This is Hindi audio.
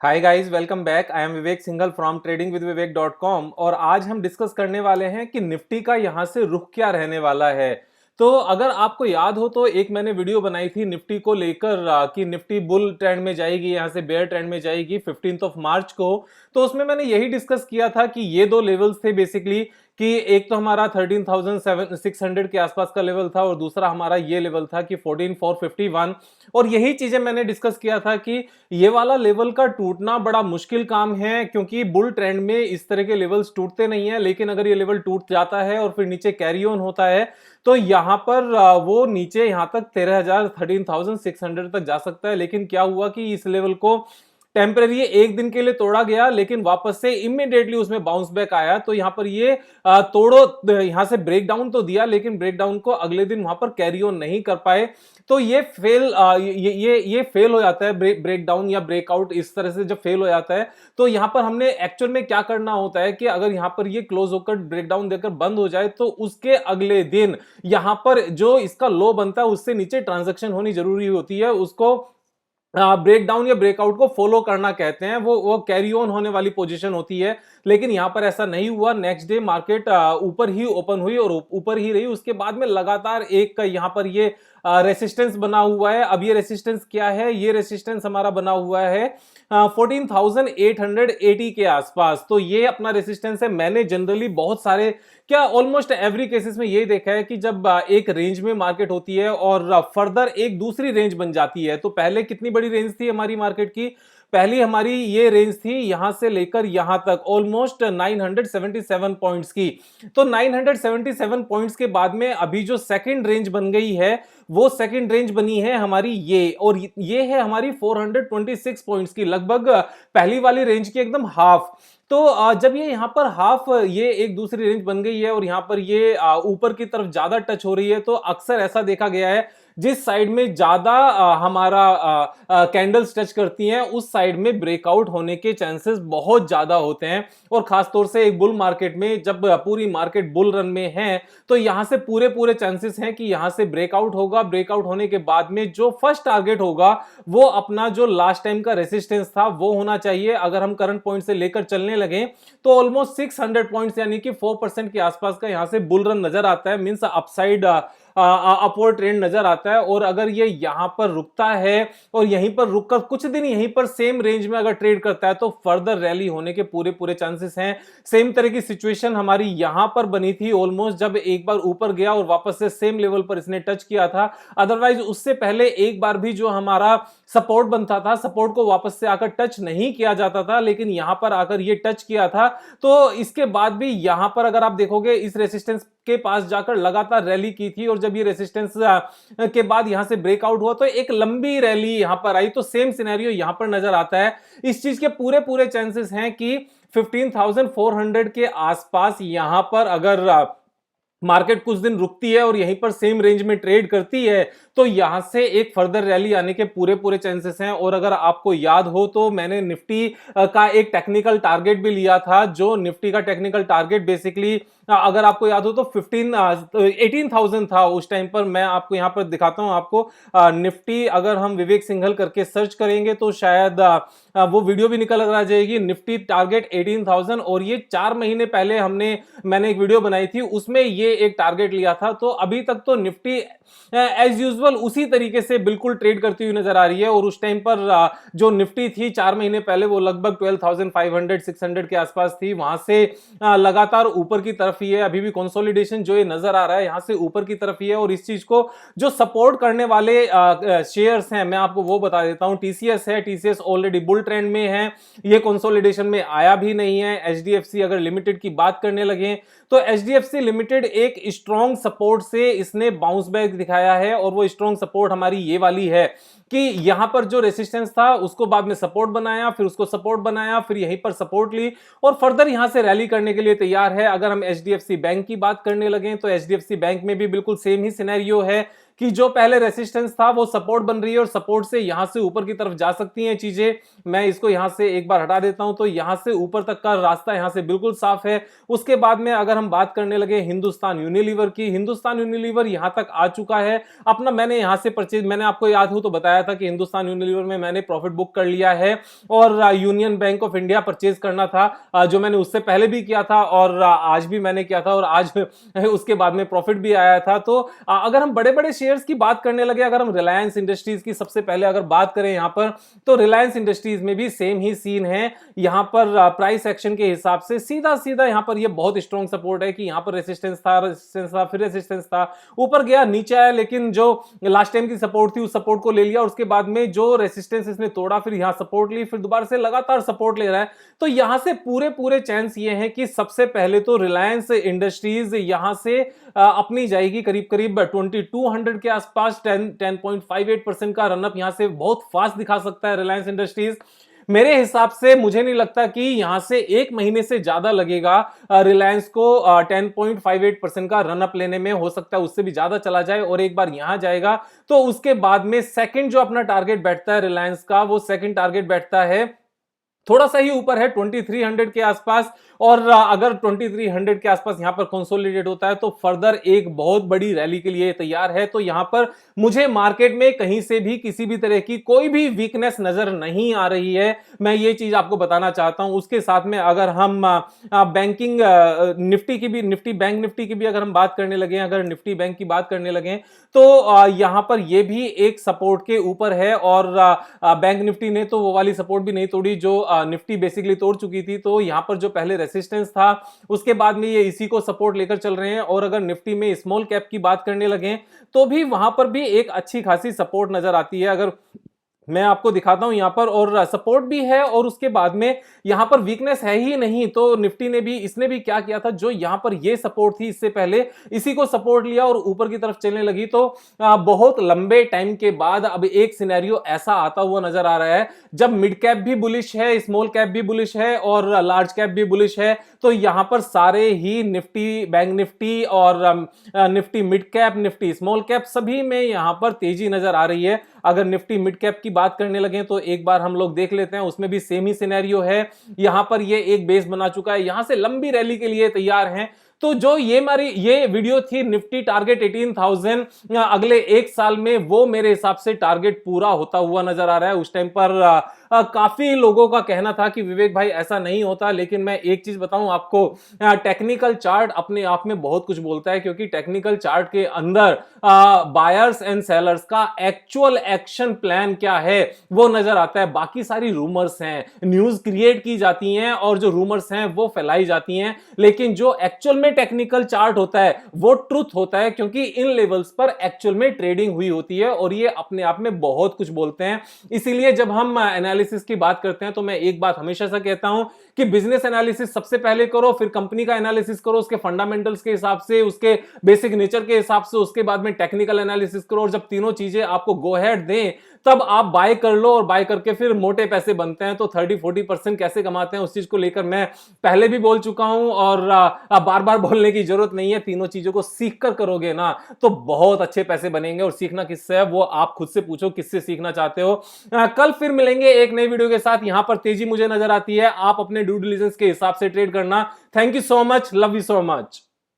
Hi guys, welcome back. I am Vivek Singhal from tradingwithvivek.com और आज हम डिस्कस करने वाले हैं कि निफ्टी का यहां से रुख क्या रहने वाला है। तो अगर आपको याद हो तो एक मैंने वीडियो बनाई थी निफ्टी को लेकर कि निफ्टी बुल ट्रेंड में जाएगी, यहां से बेयर ट्रेंड में जाएगी 15 ऑफ मार्च को। तो उसमें मैंने यही डिस्कस किया था कि ये दो लेवल्स थे बेसिकली, कि एक तो हमारा 13,600 के आसपास का लेवल था और दूसरा हमारा ये लेवल था कि 14,451। और यही चीजें मैंने डिस्कस किया था कि ये वाला लेवल का टूटना बड़ा मुश्किल काम है, क्योंकि बुल ट्रेंड में इस तरह के लेवल्स टूटते नहीं है। लेकिन अगर ये लेवल टूट जाता है और फिर नीचे कैरी ऑन होता है तो यहां पर वो नीचे यहां तक 13,600 तक जा सकता है। लेकिन क्या हुआ कि इस लेवल को टेम्पररी एक दिन के लिए तोड़ा गया, लेकिन वापस से इमीडिएटली उसमें बाउंस बैक आया। तो यहां पर ये तोड़ो, यहां से ब्रेक डाउन तो दिया, लेकिन ब्रेक डाउन को अगले दिन वहां पर कैरी ऑन नहीं कर पाए। तो ये फेल हो जाता है। ब्रेक डाउन या ब्रेकआउट इस तरह से जब फेल हो जाता है तो यहां पर हमने एक्चुअल में क्या करना होता है कि अगर यहां पर ये क्लोज होकर ब्रेक डाउन देकर बंद हो जाए तो उसके अगले दिन यहां पर जो इसका लो बनता है उससे नीचे ट्रांजैक्शन होनी जरूरी होती है। उसको ब्रेक डाउन या ब्रेकआउट को फॉलो करना कहते हैं। वो कैरी ऑन होने वाली पोजीशन होती है। लेकिन यहां पर ऐसा नहीं हुआ। नेक्स्ट डे मार्केट ऊपर ही ओपन हुई और ऊपर ही रही। उसके बाद में लगातार एक यहां पर ये रेसिस्टेंस बना हुआ है। अब ये रेसिस्टेंस क्या है? ये रेसिस्टेंस हमारा बना हुआ है 14,880 के आसपास। तो ये अपना रेसिस्टेंस है। मैंने जनरली बहुत सारे, क्या ऑलमोस्ट एवरी केसेस में ये देखा है कि जब एक रेंज में मार्केट होती है और फर्दर एक दूसरी रेंज बन जाती है। तो पहले कितनी बड़ी रेंज थी हमारी मार्केट की? पहली हमारी ये रेंज थी यहां से लेकर यहां तक ऑलमोस्ट 977 पॉइंट्स की। तो 977 पॉइंट्स के बाद में अभी जो सेकंड रेंज बन गई है वो सेकंड रेंज बनी है हमारी ये, और ये है हमारी 426 पॉइंट्स की, लगभग पहली वाली रेंज की एकदम हाफ। तो जब ये यहां पर हाफ ये एक दूसरी रेंज बन गई है और यहां पर ये ऊपर की तरफ ज्यादा टच हो रही है, तो अक्सर ऐसा देखा गया है जिस साइड में ज्यादा हमारा कैंडल्स टच करती हैं उस साइड में ब्रेकआउट होने के चांसेस बहुत ज्यादा होते हैं। और खासतौर से एक बुल मार्केट में जब पूरी मार्केट बुल रन में है तो यहां से पूरे पूरे चांसेस हैं कि यहां से ब्रेकआउट होगा। ब्रेकआउट होने के बाद में जो फर्स्ट टारगेट होगा वो अपना जो लास्ट टाइम का रेसिस्टेंस था वो होना चाहिए। अगर हम करंट पॉइंट से लेकर चलने लगे तो ऑलमोस्ट 600 पॉइंट्स यानी कि 4% के आसपास का यहां से बुल रन नजर आता है। मींस अपसाइड अपवर्ड ट्रेंड नजर आता है। और अगर ये यहां पर रुकता है और यहीं पर रुककर कुछ दिन यहीं पर सेम रेंज में अगर ट्रेड करता है तो फर्दर रैली होने के पूरे पूरे चांसेस हैं। सेम तरह की सिचुएशन हमारी यहां पर बनी थी ऑलमोस्ट, जब एक बार ऊपर गया और वापस से सेम लेवल पर इसने टच किया था। अदरवाइज उससे पहले एक बार भी जो हमारा सपोर्ट बनता था, सपोर्ट को वापस से आकर टच नहीं किया जाता था, लेकिन यहां पर आकर ये टच किया था। तो इसके बाद भी यहां पर अगर आप देखोगे इस रेसिस्टेंस के पास जाकर लगातार रैली की थी, और जब ये रेसिस्टेंस के बाद यहां से ब्रेकआउट हुआ तो एक लंबी रैली यहां पर आई। तो सेम सिनेरियो यहां पर नजर आता है। इस चीज के पूरे पूरे चांसेस हैं कि 15,400 के आसपास यहां पर अगर मार्केट कुछ दिन रुकती है और यहीं पर सेम रेंज में ट्रेड करती है तो यहां से एक फर्दर रैली आने के पूरे पूरे चांसेस हैं। और अगर आपको याद हो तो मैंने निफ्टी का एक टेक्निकल टारगेट भी लिया था। जो निफ्टी का टेक्निकल टारगेट बेसिकली अगर आपको याद हो तो 18,000 था उस टाइम पर। मैं आपको यहां पर दिखाता हूं आपको निफ्टी, अगर हम विवेक सिंघल करके सर्च करेंगे तो शायद वो वीडियो भी निकल आ जाएगी। निफ्टी टारगेट 18,000, और ये 4 महीने पहले मैंने एक वीडियो बनाई थी उसमें ये एक टारगेट लिया था। तो अभी तक तो निफ्टी एज यूजुअल उसी तरीके से बिल्कुल ट्रेड करती हुई नजर आ रही है। और उस टाइम पर जो निफ्टी थी 4 महीने पहले वो लगभग 12,500 600 के आसपास थी। वहां से लगातार ऊपर की तरफ ही है। अभी भी कंसोलिडेशन जो ये नजर आ रहा है यहां से ऊपर की तरफ ही है। और इस चीज को जो सपोर्ट करने वाले शेयर्स हैं मैं आपको वो बता देता हूं। टीसीएस है, टीसीएस ऑलरेडी बुल ट्रेंड में है, ये कंसोलिडेशन में आया भी नहीं है। एचडीएफसी अगर लिमिटेड की बात करने लगे तो एचडीएफसी लिमिटेड एक स्ट्रॉन्ग सपोर्ट से इसने बाउंस बैक दिखाया है। और वो स्ट्रॉन्ग सपोर्ट हमारी ये वाली है कि यहां पर जो रेसिस्टेंस था उसको बाद में सपोर्ट बनाया, फिर उसको सपोर्ट बनाया, फिर यहीं पर सपोर्ट ली और फर्दर यहां से रैली करने के लिए तैयार है। अगर हम एचडीएफसी बैंक की बात करने लगे तो एचडीएफसी बैंक में भी बिल्कुल सेम ही सिनेरियो है कि जो पहले रेसिस्टेंस था वो सपोर्ट बन रही है और सपोर्ट से यहां से ऊपर की तरफ जा सकती हैं चीजें। मैं इसको यहां से एक बार हटा देता हूं, तो यहां से ऊपर तक का रास्ता यहां से बिल्कुल साफ है। उसके बाद में अगर हम बात करने लगे हिंदुस्तान यूनिलीवर की, हिंदुस्तान यूनिलीवर यहां तक आ चुका है अपना। मैंने यहां से परचेज, मैंने आपको याद हो तो बताया था कि हिंदुस्तान यूनिलीवर में मैंने प्रॉफिट बुक कर लिया है और union bank of India purchase करना था, जो मैंने उससे पहले भी किया था और आज भी मैंने किया था और आज उसके बाद में प्रॉफिट भी आया था। तो अगर हम बड़े बड़े शेयर्स की बात करने लगे, अगर हम रिलायंस इंडस्ट्रीज की सबसे पहले अगर बात करें यहां पर, तो रिलायंस इंडस्ट्रीज में भी सेम ही सीन है। यहां पर प्राइस एक्शन के हिसाब से सीधा सीधा यहां पर ये बहुत स्ट्रॉन्ग सपोर्ट है कि यहां पर रेसिस्टेंस था, फिर रेसिस्टेंस था, ऊपर गया, नीचे आया, लेकिन जो लास्ट टाइम की सपोर्ट थी उस सपोर्ट को ले लिया और उसके बाद में जो रेसिस्टेंस इसने तोड़ा, फिर यहां सपोर्ट ली, फिर दोबारा से लगातार सपोर्ट ले रहा है। तो यहां से पूरे पूरे चांस ये हैं कि सबसे पहले तो रिलायंस इंडस्ट्रीज यहां से अपनी जाएगी करीब करीब 2200 के आसपास। 10.58% का रनअप यहां से बहुत फास्ट दिखा सकता है रिलायंस इंडस्ट्रीज। मेरे हिसाब से मुझे नहीं लगता कि यहां से एक महीने से ज्यादा लगेगा रिलायंस को 10.58% का रनअप लेने में। हो सकता है उससे भी ज्यादा चला जाए और एक बार यहां जाएगा तो उसके बाद में सेकंड जो अपना टारगेट बैठता है रिलायंस का, वो सेकंड टारगेट बैठता है थोड़ा सा ही ऊपर है 2300 के आसपास। और अगर 2300 के आसपास यहां पर कंसोलिडेट होता है तो फर्दर एक बहुत बड़ी रैली के लिए तैयार है। तो यहां पर मुझे मार्केट में कहीं से भी किसी भी तरह की कोई भी वीकनेस नजर नहीं आ रही है, मैं ये चीज आपको बताना चाहता हूं। उसके साथ में अगर हम बैंकिंग निफ्टी की भी, निफ्टी बैंक निफ्टी की भी अगर हम बात करने लगे, अगर निफ्टी बैंक की बात करने लगे, तो यहां पर ये भी एक सपोर्ट के ऊपर है और बैंक निफ्टी ने तो वो वाली सपोर्ट भी नहीं तोड़ी जो निफ्टी बेसिकली तोड़ चुकी थी। तो यहां पर जो पहले रेसिस्टेंस था उसके बाद में ये इसी को सपोर्ट लेकर चल रहे हैं। और अगर निफ्टी में स्मॉल कैप की बात करने लगे तो भी वहां पर भी एक अच्छी खासी सपोर्ट नजर आती है। अगर मैं आपको दिखाता हूं यहां पर, और सपोर्ट भी है और उसके बाद में यहां पर वीकनेस है ही नहीं। तो निफ्टी ने भी, इसने भी क्या किया था, जो यहां पर ये सपोर्ट थी इससे पहले इसी को सपोर्ट लिया और ऊपर की तरफ चलने लगी। तो बहुत लंबे टाइम के बाद अब एक सिनेरियो ऐसा आता हुआ नजर आ रहा है जब मिड कैप भी बुलिश है, स्मॉल कैप भी बुलिश है और लार्ज कैप भी बुलिश है। तो यहां पर सारे ही निफ्टी, बैंक निफ्टी और Nifty mid cap, Nifty small cap, सभी में यहां पर तेजी नजर आ रही है। अगर निफ्टी मिड कैप की बात करने लगे तो एक बार हम लोग देख लेते हैं, उसमें भी सेम ही सिनेरियो है। यहां पर ये एक बेस बना चुका है, यहां से लंबी रैली के लिए तैयार हैं। तो जो ये वीडियो थी निफ्टी टारगेट 18,000 अगले एक साल में, वो मेरे हिसाब से टारगेट पूरा होता हुआ नजर आ रहा है। उस टाइम पर काफी लोगों का कहना था कि विवेक भाई ऐसा नहीं होता, लेकिन मैं एक चीज बताऊं आपको, टेक्निकल चार्ट अपने आप में बहुत कुछ बोलता है, क्योंकि टेक्निकल चार्ट के अंदर बायर्स एंड सेलर्स का एक्चुअल एक्शन प्लान क्या है वो नजर आता है। बाकी सारी रूमर्स हैं, न्यूज क्रिएट की जाती हैं और जो रूमर्स हैं वो फैलाई जाती हैं, लेकिन जो एक्चुअल में टेक्निकल चार्ट होता है वो ट्रुथ होता है, क्योंकि इन लेवल्स पर एक्चुअल में ट्रेडिंग हुई होती है और ये अपने आप में बहुत कुछ बोलते हैं। इसीलिए जब हम एनालिसिस की बात करते हैं तो मैं एक बात हमेशा से कहता हूं कि बिजनेस एनालिसिस सबसे पहले करो, फिर कंपनी का एनालिसिस करो उसके फंडामेंटल्स के हिसाब से, उसके बेसिक नेचर के हिसाब से, उसके बाद में टेक्निकल एनालिसिस करो। और जब तीनों चीजें आपको गो अहेड दें तब आप बाय कर लो, और बाय करके फिर मोटे पैसे बनते हैं। तो 30-40% कैसे कमाते हैं उस चीज को लेकर मैं पहले भी बोल चुका हूं और बार बार बोलने की जरूरत नहीं है। तीनों चीजों को सीख कर करोगे ना तो बहुत अच्छे पैसे बनेंगे। और सीखना किससे है वो आप खुद से पूछो, किससे सीखना चाहते हो। कल फिर मिलेंगे एक नई वीडियो के साथ। यहां पर तेजी मुझे नजर आती है, आप अपने ड्यू डिलिजेंस के हिसाब से ट्रेड करना। Thank you so much, love you so much.